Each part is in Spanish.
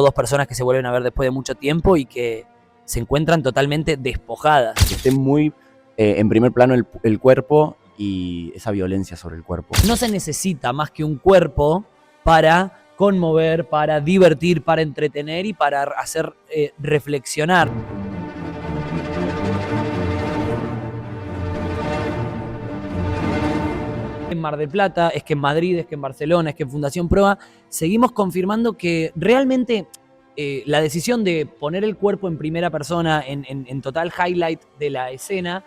Dos personas que se vuelven a ver después de mucho tiempo y que se encuentran totalmente despojadas. Que esté muy en primer plano el cuerpo y esa violencia sobre el cuerpo. No se necesita más que un cuerpo para conmover, para divertir, para entretener y para hacer reflexionar. En Mar del Plata, es que en Madrid, es que en Barcelona, es que en Fundación Proa, seguimos confirmando que realmente la decisión de poner el cuerpo en primera persona, en total highlight de la escena,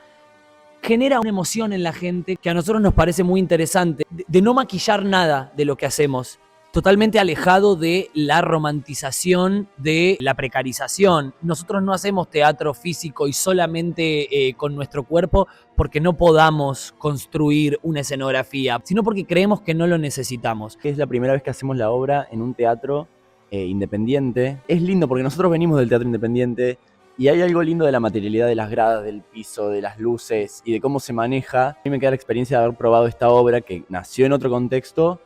genera una emoción en la gente que a nosotros nos parece muy interesante, de no maquillar nada de lo que hacemos, totalmente alejado de la romantización, de la precarización. Nosotros no hacemos teatro físico y solamente con nuestro cuerpo porque no podamos construir una escenografía, sino porque creemos que no lo necesitamos. Es la primera vez que hacemos la obra en un teatro independiente. Es lindo porque nosotros venimos del teatro independiente y hay algo lindo de la materialidad de las gradas, del piso, de las luces y de cómo se maneja. A mí me queda la experiencia de haber probado esta obra que nació en otro contexto,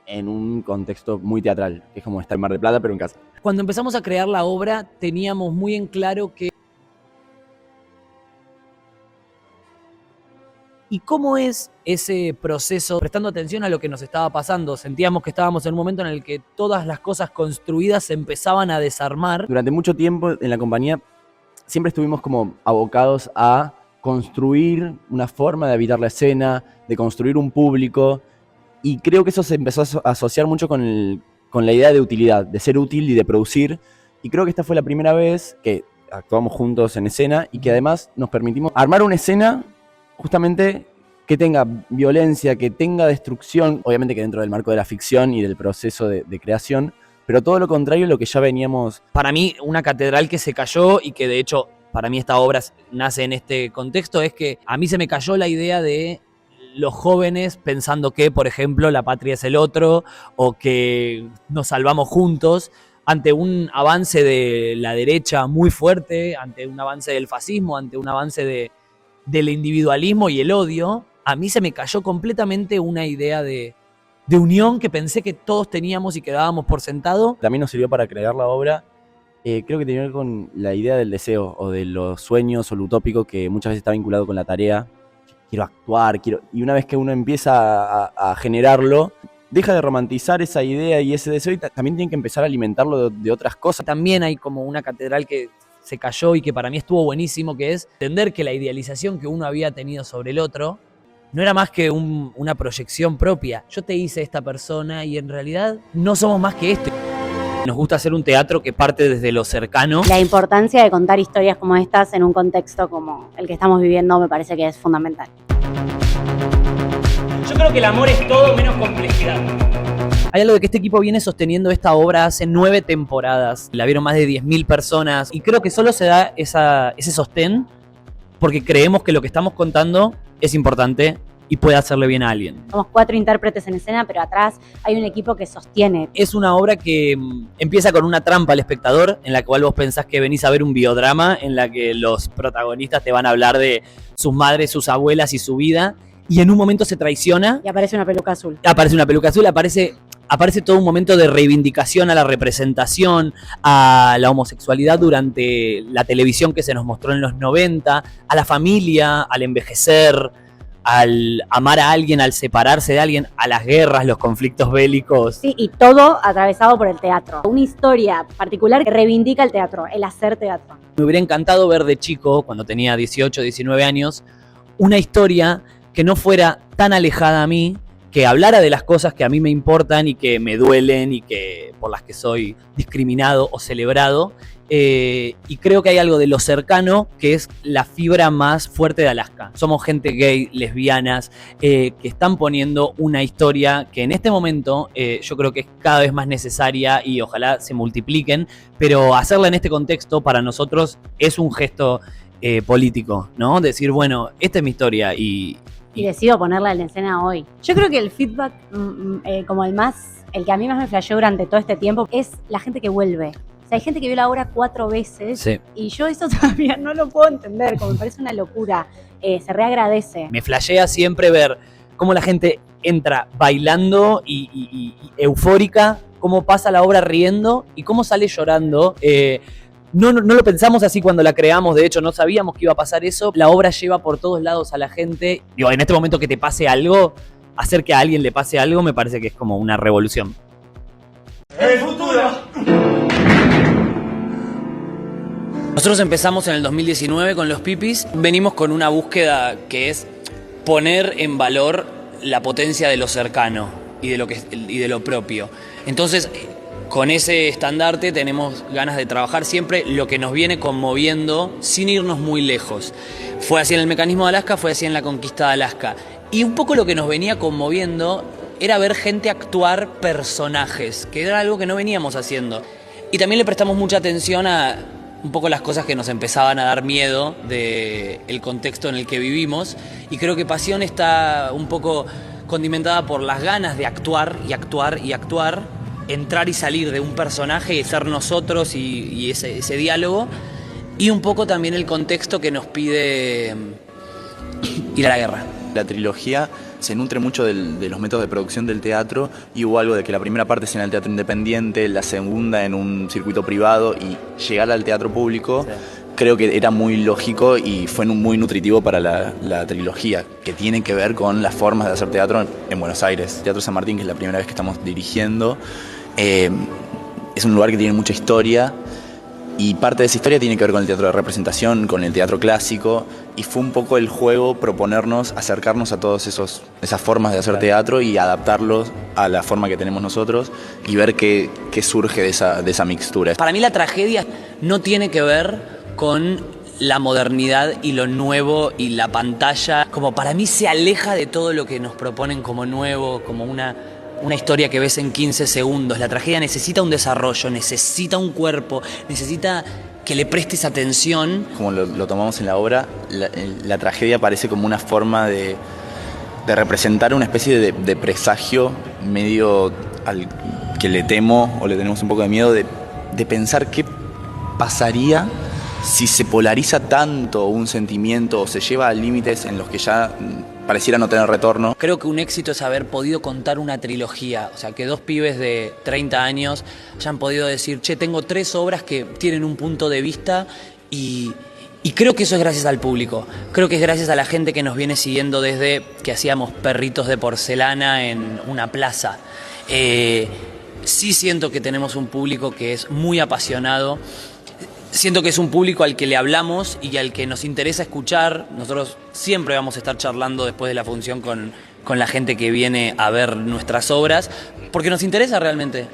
en un contexto muy teatral, que es como estar en Mar del Plata, pero en casa. Cuando empezamos a crear la obra, teníamos muy en claro que... ¿Y cómo es ese proceso? Prestando atención a lo que nos estaba pasando, sentíamos que estábamos en un momento en el que todas las cosas construidas se empezaban a desarmar. Durante mucho tiempo en la compañía siempre estuvimos como abocados a construir una forma de habitar la escena, de construir un público, y creo que eso se empezó a asociar mucho con la idea de utilidad, de ser útil y de producir, y creo que esta fue la primera vez que actuamos juntos en escena y que además nos permitimos armar una escena justamente que tenga violencia, que tenga destrucción, obviamente que dentro del marco de la ficción y del proceso de creación, pero todo lo contrario a lo que ya veníamos. Para mí, una catedral que se cayó y que de hecho, para mí esta obra nace en este contexto, es que a mí se me cayó la idea de los jóvenes pensando que, por ejemplo, la patria es el otro o que nos salvamos juntos ante un avance de la derecha muy fuerte, ante un avance del fascismo, ante un avance del individualismo y el odio. A mí se me cayó completamente una idea de unión que pensé que todos teníamos y que dábamos por sentado. También nos sirvió para crear la obra. Creo que tiene que ver con la idea del deseo o de los sueños o lo utópico que muchas veces está vinculado con la tarea. Quiero actuar, y una vez que uno empieza a generarlo, deja de romantizar esa idea y ese deseo y también tiene que empezar a alimentarlo de otras cosas. También hay como una catedral que se cayó y que para mí estuvo buenísimo, que es entender que la idealización que uno había tenido sobre el otro no era más que una proyección propia. Yo te hice esta persona y en realidad no somos más que esto. Nos gusta hacer un teatro que parte desde lo cercano. La importancia de contar historias como estas en un contexto como el que estamos viviendo me parece que es fundamental. Yo creo que el amor es todo menos complejidad. Hay algo de que este equipo viene sosteniendo esta obra hace 9 temporadas. La vieron más de 10.000 personas y creo que solo se da ese sostén porque creemos que lo que estamos contando es importante y puede hacerle bien a alguien. Somos 4 intérpretes en escena, pero atrás hay un equipo que sostiene. Es una obra que empieza con una trampa al espectador, en la cual vos pensás que venís a ver un biodrama, en la que los protagonistas te van a hablar de sus madres, sus abuelas y su vida, y en un momento se traiciona. Y aparece una peluca azul. Aparece una peluca azul, aparece todo un momento de reivindicación a la representación, a la homosexualidad durante la televisión que se nos mostró en los 90, a la familia, al envejecer, al amar a alguien, al separarse de alguien, a las guerras, los conflictos bélicos. Sí, y todo atravesado por el teatro. Una historia particular que reivindica el teatro, el hacer teatro. Me hubiera encantado ver de chico, cuando tenía 18, 19 años, una historia que no fuera tan alejada a mí, que hablara de las cosas que a mí me importan y que me duelen y que por las que soy discriminado o celebrado. Y creo que hay algo de lo cercano que es la fibra más fuerte de Alaska. Somos gente gay, lesbianas, que están poniendo una historia que en este momento yo creo que es cada vez más necesaria y ojalá se multipliquen, pero hacerla en este contexto para nosotros es un gesto político, ¿no? Decir, bueno, esta es mi historia y decido ponerla en la escena hoy. Yo creo que el feedback como el que a mí más me flasheó durante todo este tiempo es la gente que vuelve. O sea, hay gente que vio la obra 4 veces, sí, y yo eso todavía no lo puedo entender, como me parece una locura. Se reagradece. Me flashea siempre ver cómo la gente entra bailando y eufórica, cómo pasa la obra riendo y cómo sale llorando. No lo pensamos así cuando la creamos, de hecho no sabíamos que iba a pasar eso. La obra lleva por todos lados a la gente. Digo, en este momento que te pase algo, hacer que a alguien le pase algo me parece que es como una revolución. ¡El futuro! Nosotros empezamos en el 2019 con Los Pipis. Venimos con una búsqueda que es poner en valor la potencia de lo cercano y de lo propio. Entonces, con ese estandarte tenemos ganas de trabajar siempre lo que nos viene conmoviendo sin irnos muy lejos. Fue así en el Mecanismo de Alaska, fue así en la Conquista de Alaska. Y un poco lo que nos venía conmoviendo era ver gente actuar personajes, que era algo que no veníamos haciendo. Y también le prestamos mucha atención a un poco las cosas que nos empezaban a dar miedo del contexto en el que vivimos. Y creo que Pasión está un poco condimentada por las ganas de actuar y actuar y actuar, entrar y salir de un personaje y ser nosotros y ese diálogo, y un poco también el contexto que nos pide ir a la guerra. La trilogía se nutre mucho de los métodos de producción del teatro, y hubo algo de que la primera parte sea en el teatro independiente, la segunda en un circuito privado, y llegar al teatro público, sí, creo que era muy lógico y fue muy nutritivo para la trilogía, que tiene que ver con las formas de hacer teatro en Buenos Aires. Teatro San Martín, que es la primera vez que estamos dirigiendo, es un lugar que tiene mucha historia, y parte de esa historia tiene que ver con el teatro de representación, con el teatro clásico, y fue un poco el juego proponernos, acercarnos a todas esas formas de hacer teatro y adaptarlos a la forma que tenemos nosotros y ver qué surge de esa mixtura. Para mí la tragedia no tiene que ver con la modernidad y lo nuevo y la pantalla, como para mí se aleja de todo lo que nos proponen como nuevo, como una historia que ves en 15 segundos. La tragedia necesita un desarrollo, necesita un cuerpo, necesita que le prestes atención. Como lo tomamos en la obra, la tragedia parece como una forma de representar una especie de presagio medio al que le temo o le tenemos un poco de miedo, de pensar qué pasaría si se polariza tanto un sentimiento o se lleva a límites en los que ya pareciera no tener retorno. Creo que un éxito es haber podido contar una trilogía, o sea, que dos pibes de 30 años hayan podido decir, che, tengo 3 obras que tienen un punto de vista, y creo que eso es gracias al público. Creo que es gracias a la gente que nos viene siguiendo desde que hacíamos perritos de porcelana en una plaza. Sí siento que tenemos un público que es muy apasionado. Siento que es un público al que le hablamos y al que nos interesa escuchar. Nosotros siempre vamos a estar charlando después de la función con la gente que viene a ver nuestras obras, porque nos interesa realmente.